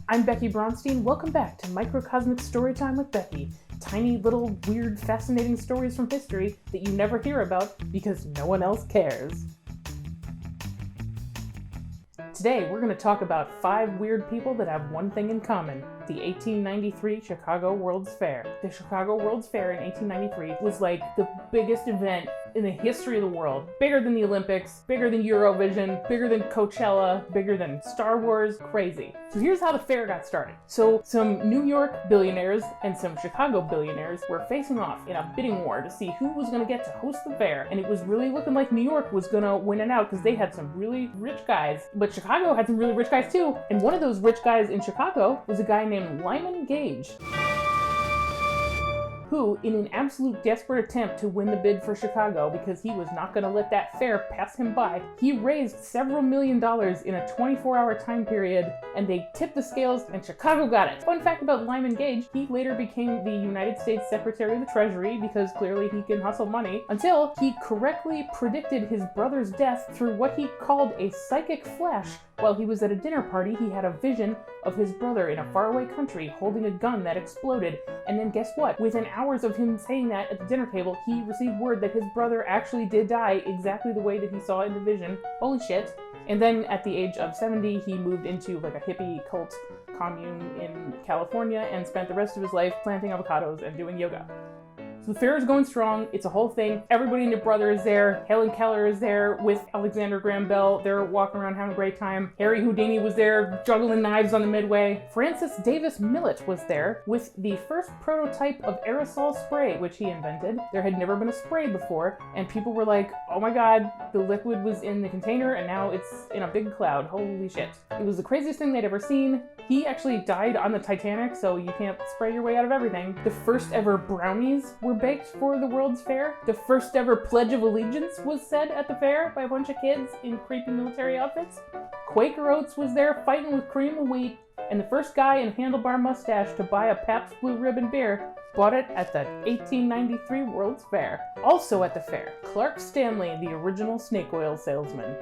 I'm Becky Braunstein. Welcome back to Microcosmic Storytime with Becky. Tiny little weird fascinating stories from history that you never hear about because no one else cares. Today we're going to talk about 5 weird people that have one thing in common: the 1893 Chicago World's Fair. The Chicago World's Fair in 1893 was like the biggest event in the history of the world. Bigger than the Olympics, bigger than Eurovision, bigger than Coachella, bigger than Star Wars, crazy. So here's how the fair got started. So some New York billionaires and some Chicago billionaires were facing off in a bidding war to see who was gonna get to host the fair. And it was really looking like New York was gonna win it out because they had some really rich guys, but Chicago had some really rich guys too. And one of those rich guys in Chicago was a guy named Lyman Gage, who, in an absolute desperate attempt to win the bid for Chicago because he was not going to let that fair pass him by, he raised several $1 million in a 24-hour time period, and they tipped the scales, and Chicago got it. Fun fact about Lyman Gage, he later became the United States Secretary of the Treasury because clearly he can hustle money, until he correctly predicted his brother's death through what he called a psychic flash. While he was at a dinner party, he had a vision of his brother in a faraway country holding a gun that exploded, and then guess what? Within hours of him saying that at the dinner table, he received word that his brother actually did die exactly the way that he saw in the vision. Holy shit. And then at the age of 70, he moved into like a hippie cult commune in California and spent the rest of his life planting avocados and doing yoga. So the fair is going strong. It's a whole thing. Everybody and their brother is there. Helen Keller is there with Alexander Graham Bell. They're walking around having a great time. Harry Houdini was there juggling knives on the midway. Francis Davis Millet was there with the first prototype of aerosol spray, which he invented. There had never been a spray before, and people were like, oh my god, the liquid was in the container and now it's in a big cloud. Holy shit. It was the craziest thing they'd ever seen. He actually died on the Titanic, so you can't spray your way out of everything. The first ever brownies were baked for the World's Fair. The first ever Pledge of Allegiance was said at the fair by a bunch of kids in creepy military outfits. Quaker Oats was there fighting with cream of wheat, and the first guy in a handlebar mustache to buy a Pabst Blue Ribbon beer bought it at the 1893 World's Fair. Also at the fair, Clark Stanley, the original snake oil salesman.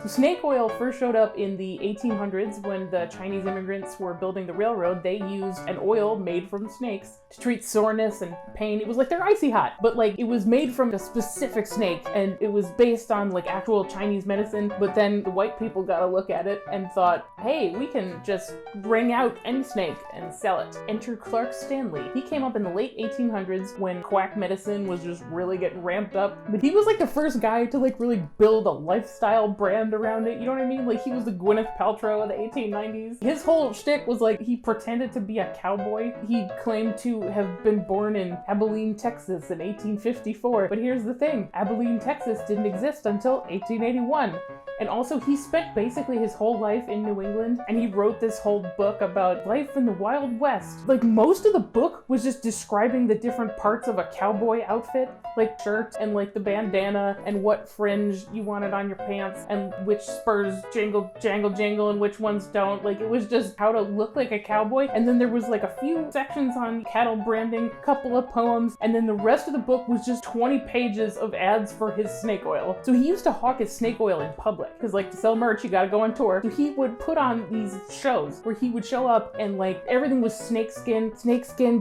So snake oil first showed up in the 1800s when the Chinese immigrants were building the railroad. They used an oil made from snakes to treat soreness and pain. It was like they're icy hot, but like it was made from a specific snake and it was based on like actual Chinese medicine. But then the white people got a look at it and thought, hey, we can just wring out any snake and sell it. Enter Clark Stanley. He came up in the late 1800s when quack medicine was just really getting ramped up. But he was like the first guy to like really build a lifestyle brand around it, you know what I mean? Like he was the Gwyneth Paltrow of the 1890s. His whole shtick was like he pretended to be a cowboy. He claimed to have been born in Abilene, Texas in 1854. But here's the thing, Abilene, Texas didn't exist until 1881. And also he spent basically his whole life in New England, and he wrote this whole book about life in the Wild West. Like most of the book was just describing the different parts of a cowboy outfit, like shirt and like the bandana and what fringe you wanted on your pants and which spurs jingle, jangle, jingle and which ones don't. Like it was just how to look like a cowboy. And then there was like a few sections on cattle branding, a couple of poems, and then the rest of the book was just 20 pages of ads for his snake oil. So he used to hawk his snake oil in public. Because like to sell merch, you gotta go on tour. So he would put on these shows where he would show up and like everything was snakeskin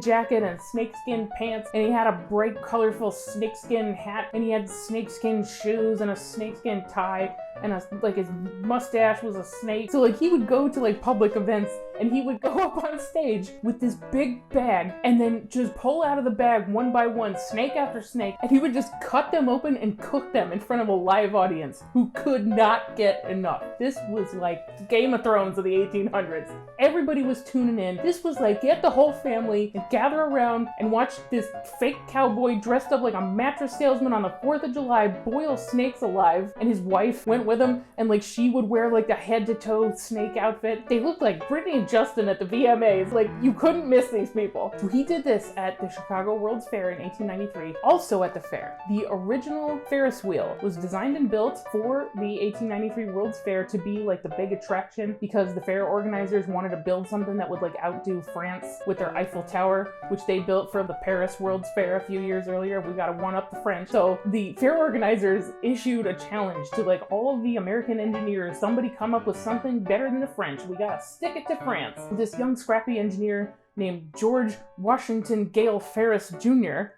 jacket and snakeskin pants, and he had a bright colorful snakeskin hat, and he had snakeskin shoes and a snakeskin tie, and like his mustache was a snake. So like he would go to like public events and he would go up on stage with this big bag and then just pull out of the bag one by one, snake after snake, and he would just cut them open and cook them in front of a live audience who could not get enough. This was like Game of Thrones of the 1800s. Everybody was tuning in. This was like get the whole family and gather around and watch this fake cowboy dressed up like a mattress salesman on the 4th of July boil snakes alive, and his wife went with him, and like she would wear like a head-to-toe snake outfit. They looked like Britney and Justin at the VMAs. Like you couldn't miss these people. So he did this at the Chicago World's Fair in 1893. Also at the fair, the original Ferris wheel was designed and built for the 1893 World's Fair to be like the big attraction because the fair organizers wanted to build something that would like outdo France with their Eiffel Tower, which they built for the Paris World's Fair a few years earlier. We gotta one up the French. So the fair organizers issued a challenge to like all all the American engineers, somebody come up with something better than the French. We gotta stick it to France. This young scrappy engineer named George Washington Gale Ferris Jr.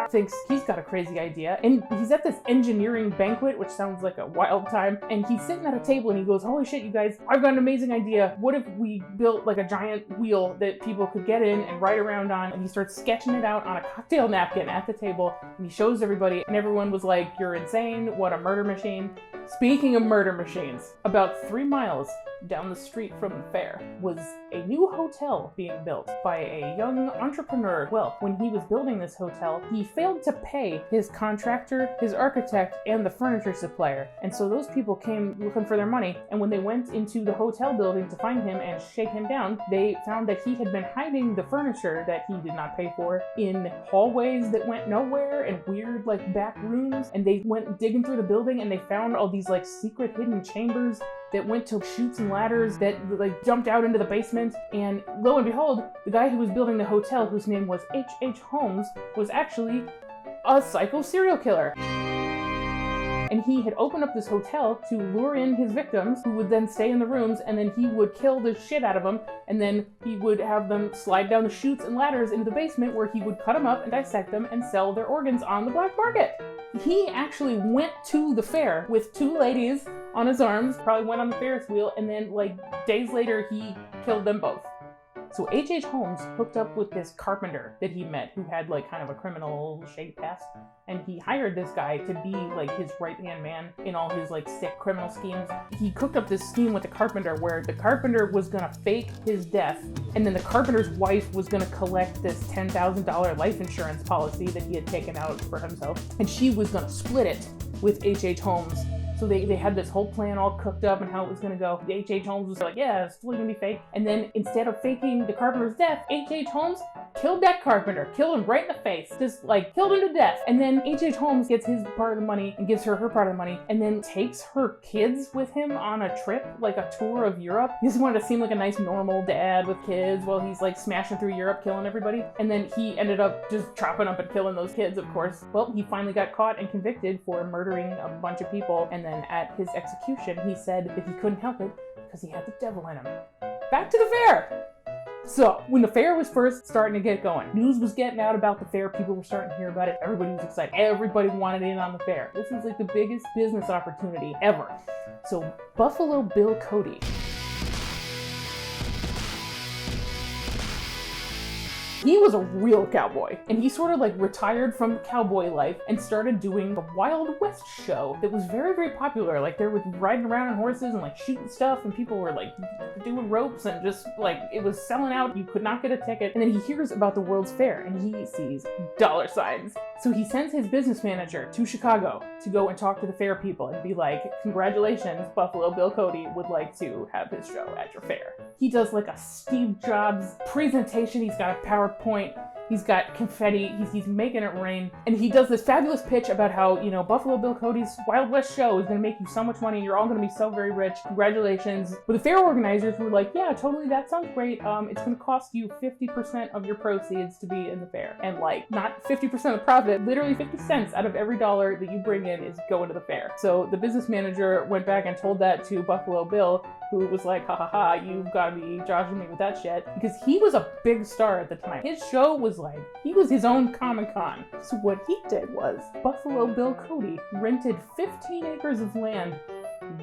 thinks he's got a crazy idea, and he's at this engineering banquet, which sounds like a wild time, and he's sitting at a table and he goes, holy shit, you guys, I've got an amazing idea. What if we built like a giant wheel that people could get in and ride around on? And he starts sketching it out on a cocktail napkin at the table, and he shows everybody, and everyone was like, you're insane, what a murder machine. Speaking of murder machines, about 3 miles down the street from the fair was a new hotel being built by a young entrepreneur. Well, when he was building this hotel, he failed to pay his contractor, his architect, and the furniture supplier. And so those people came looking for their money, and when they went into the hotel building to find him and shake him down, they found that he had been hiding the furniture that he did not pay for in hallways that went nowhere and weird like back rooms. And they went digging through the building and they found all these like secret hidden chambers that went to chutes and ladders that like jumped out into the basement. And lo and behold, the guy who was building the hotel, whose name was H.H. Holmes, was actually a psycho serial killer. And he had opened up this hotel to lure in his victims, who would then stay in the rooms, and then he would kill the shit out of them, and then he would have them slide down the chutes and ladders into the basement, where he would cut them up and dissect them and sell their organs on the black market. He actually went to the fair with 2 ladies on his arms, probably went on the Ferris wheel, and then like days later he killed them both. So H.H. Holmes hooked up with this carpenter that he met, who had like kind of a criminal shady past, and he hired this guy to be like his right-hand man in all his like sick criminal schemes. He cooked up this scheme with the carpenter where the carpenter was gonna fake his death, and then the carpenter's wife was gonna collect this $10,000 life insurance policy that he had taken out for himself, and she was gonna split it with H.H. Holmes. So they had this whole plan all cooked up and how it was going to go. H.H. Holmes was like, yeah, it's totally going to be fake. And then instead of faking the carpenter's death, H.H. Holmes killed that carpenter, killed him right in the face, just like killed him to death. And then H.H. Holmes gets his part of the money and gives her her part of the money, and then takes her kids with him on a trip, like a tour of Europe. He just wanted to seem like a nice normal dad with kids while he's like smashing through Europe, killing everybody. And then he ended up just chopping up and killing those kids, of course. Well, he finally got caught and convicted for murdering a bunch of people, and then at his execution, he said that he couldn't help it because he had the devil in him. Back to the fair! So, when the fair was first starting to get going, news was getting out about the fair, people were starting to hear about it, everybody was excited, everybody wanted in on the fair. This was like the biggest business opportunity ever. So, Buffalo Bill Cody, he was a real cowboy, and he sort of like retired from cowboy life and started doing a Wild West show that was very, very popular. Like they were riding around on horses and like shooting stuff, and people were like doing ropes, and just like it was selling out. You could not get a ticket. And then he hears about the World's Fair and he sees dollar signs. So he sends his business manager to Chicago to go and talk to the fair people and be like, congratulations, Buffalo Bill Cody would like to have his show at your fair. He does like a Steve Jobs presentation. He's got a PowerPoint. He's got confetti, he's making it rain, and he does this fabulous pitch about how, you know, Buffalo Bill Cody's Wild West show is going to make you so much money, and you're all going to be so very rich, congratulations. But the fair organizers were like, yeah, totally, that sounds great, it's going to cost you 50% of your proceeds to be in the fair. And like, not 50% of profit, literally 50 cents out of every dollar that you bring in is going to the fair. So the business manager went back and told that to Buffalo Bill, who was like, ha ha ha, you've got to be joshing me with that shit. Because he was a big star at the time. His show was like, he was his own Comic-Con. So what he did was, Buffalo Bill Cody rented 15 acres of land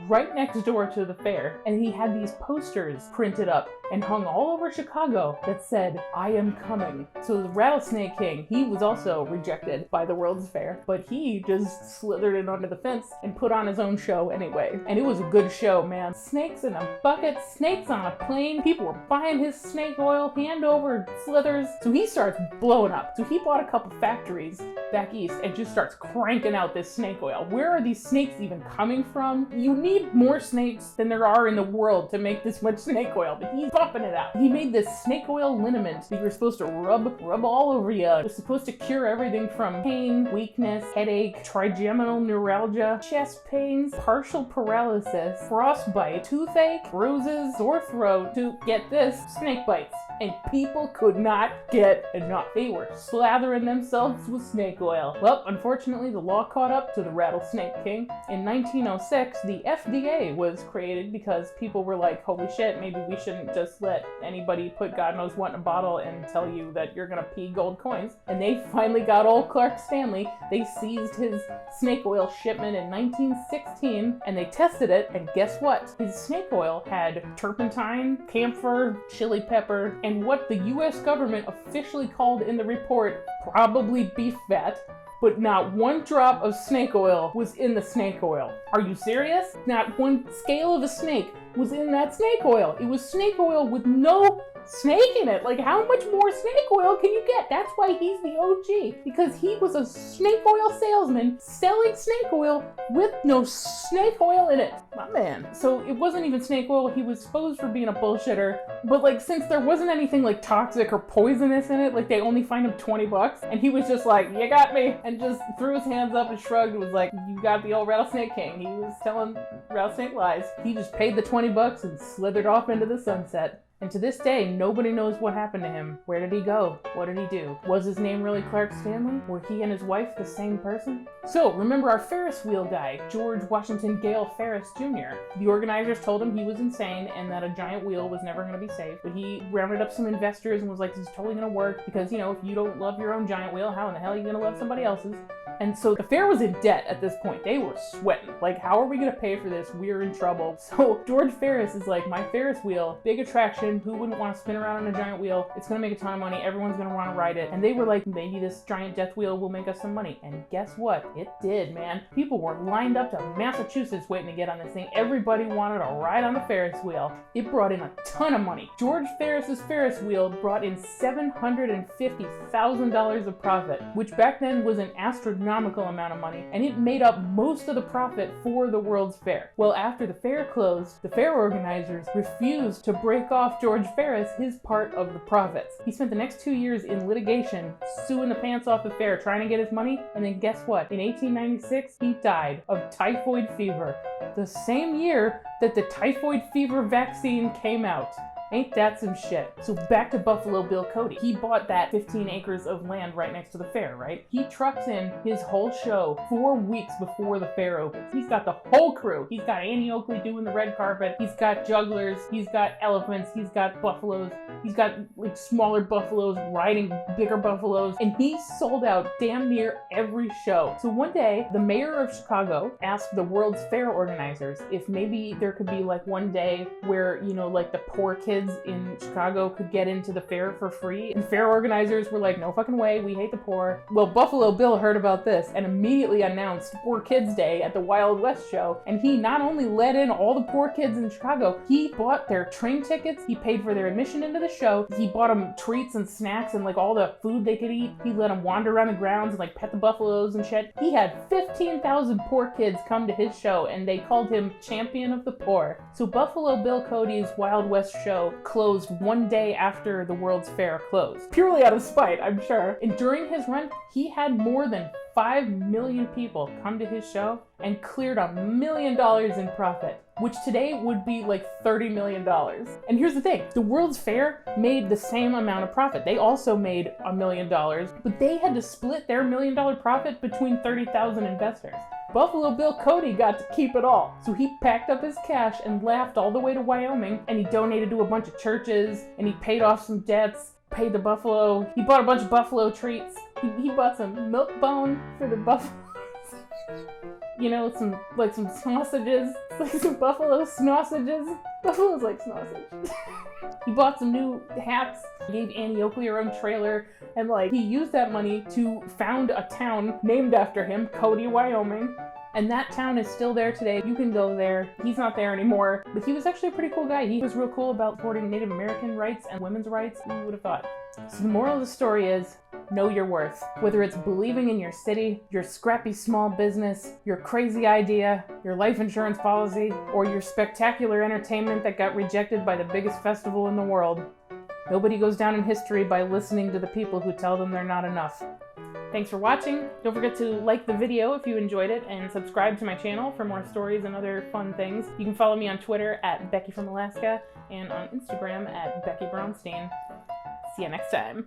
right next door to the fair, and he had these posters printed up and hung all over Chicago that said, I am coming. So the Rattlesnake King, he was also rejected by the World's Fair, but he just slithered in under the fence and put on his own show anyway. And it was a good show, man. Snakes in a bucket, snakes on a plane, people were buying his snake oil, hand over slithers. So he starts blowing up. So he bought a couple factories back east and just starts cranking out this snake oil. Where are these snakes even coming from? You need more snakes than there are in the world to make this much snake oil, but he's pumping it out. He made this snake oil liniment that you're supposed to rub all over you. It was supposed to cure everything from pain, weakness, headache, trigeminal neuralgia, chest pains, partial paralysis, frostbite, toothache, bruises, sore throat, to get this, snake bites. And people could not get enough. They were slathering themselves with snake oil. Well, unfortunately, the law caught up to the rattlesnake king. In 1906, the FDA was created because people were like, holy shit, maybe we shouldn't just let anybody put God knows what in a bottle and tell you that you're gonna pee gold coins. And they finally got old Clark Stanley. They seized his snake oil shipment in 1916 and they tested it, and guess what? His snake oil had turpentine, camphor, chili pepper, and what the US government officially called in the report probably beef fat, but not one drop of snake oil was in the snake oil. Are you serious? Not one scale of a snake was in that snake oil. It was snake oil with no snake in it. Like, how much more snake oil can you get? That's why he's the OG, because he was a snake oil salesman selling snake oil with no snake oil in it. My man. So it wasn't even snake oil. He was exposed for being a bullshitter, but like, since there wasn't anything like toxic or poisonous in it, like they only fined him $20, and he was just like, you got me, and just threw his hands up and shrugged and was like, you got the old rattlesnake king. He was telling rattlesnake lies. He just paid the $20 and slithered off into the sunset. And to this day, nobody knows what happened to him. Where did he go? What did he do? Was his name really Clark Stanley? Were he and his wife the same person? So, remember our Ferris wheel guy, George Washington Gale Ferris Jr. The organizers told him he was insane and that a giant wheel was never going to be safe. But he rounded up some investors and was like, this is totally going to work because, you know, if you don't love your own giant wheel, how in the hell are you going to love somebody else's? And so the fair was in debt at this point. They were sweating. Like, how are we going to pay for this? We're in trouble. So George Ferris is like, my Ferris wheel, big attraction. Who wouldn't want to spin around on a giant wheel? It's going to make a ton of money. Everyone's going to want to ride it. And they were like, maybe this giant death wheel will make us some money. And guess what? It did, man. People were lined up to Massachusetts waiting to get on this thing. Everybody wanted to ride on the Ferris wheel. It brought in a ton of money. George Ferris's Ferris wheel brought in $750,000 of profit, which back then was an astronomical amount of money, and it made up most of the profit for the World's Fair. Well, after the fair closed, the fair organizers refused to break off George Ferris his part of the profits. He spent the next 2 years in litigation, suing the pants off the fair, trying to get his money, and then guess what? In 1896, he died of typhoid fever, the same year that the typhoid fever vaccine came out. Ain't that some shit? So back to Buffalo Bill Cody. He bought that 15 acres of land right next to the fair, right? He trucks in his whole show 4 weeks before the fair opens. He's got the whole crew. He's got Annie Oakley doing the red carpet. He's got jugglers. He's got elephants. He's got buffaloes. He's got like smaller buffaloes riding bigger buffaloes. And he sold out damn near every show. So one day, the mayor of Chicago asked the World's Fair organizers if maybe there could be like one day where, you know, like the poor kids in Chicago could get into the fair for free. And fair organizers were like, no fucking way, we hate the poor. Well, Buffalo Bill heard about this and immediately announced Poor Kids Day at the Wild West show. And he not only let in all the poor kids in Chicago, he bought their train tickets, he paid for their admission into the show, he bought them treats and snacks and like all the food they could eat. He let them wander around the grounds and like pet the buffaloes and shit. He had 15,000 poor kids come to his show and they called him Champion of the Poor. So Buffalo Bill Cody's Wild West show closed one day after the World's Fair closed. Purely out of spite, I'm sure. And during his run, he had more than 5 million people come to his show and cleared $1 million in profit, which today would be like $30 million. And here's the thing, the World's Fair made the same amount of profit. They also made $1 million, but they had to split their $1 million profit between 30,000 investors. Buffalo Bill Cody got to keep it all. So he packed up his cash and left all the way to Wyoming, and he donated to a bunch of churches, and he paid off some debts, paid the buffalo. He bought a bunch of buffalo treats. He bought some milk bone for the buffaloes. You know, some sausages, like some buffalo sausages. Buffaloes like sausage. He bought some new hats, gave Annie Oakley her own trailer, and like he used that money to found a town named after him, Cody, Wyoming. And that town is still there today. You can go there. He's not there anymore, but he was actually a pretty cool guy. He was real cool about supporting Native American rights and women's rights. Who would have thought? So the moral of the story is, know your worth. Whether it's believing in your city, your scrappy small business, your crazy idea, your life insurance policy, or your spectacular entertainment that got rejected by the biggest festival in the world, nobody goes down in history by listening to the people who tell them they're not enough. Thanks for watching. Don't forget to like the video if you enjoyed it, and subscribe to my channel for more stories and other fun things. You can follow me on Twitter at Becky from Alaska and on Instagram at Becky Braunstein. See you next time.